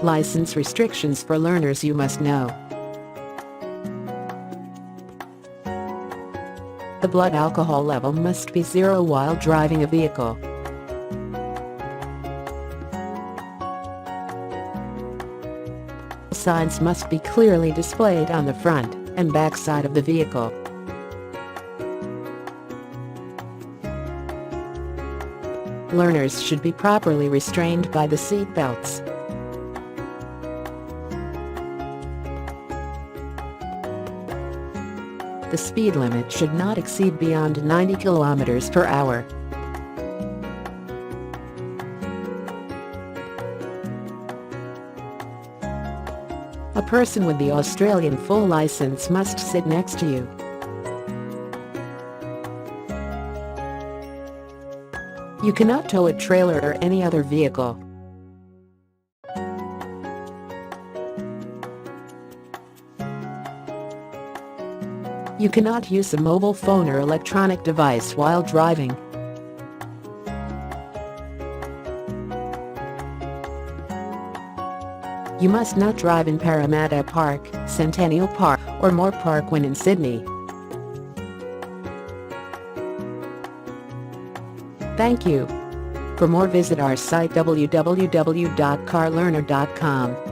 License restrictions for learners you must know. The blood alcohol level must be 0 while driving a vehicle. Signs must be clearly displayed on the front and back side of the vehicle. Learners should be properly restrained by the seat belts. The speed limit should not exceed beyond 90 km per hour. A person with the Australian full license must sit next to you. You cannot tow a trailer or any other vehicle. You cannot use a mobile phone or electronic device while driving. You must not drive in Parramatta Park, Centennial Park, or Moore Park when in Sydney. Thank you. For more, visit our site www.carlearner.com.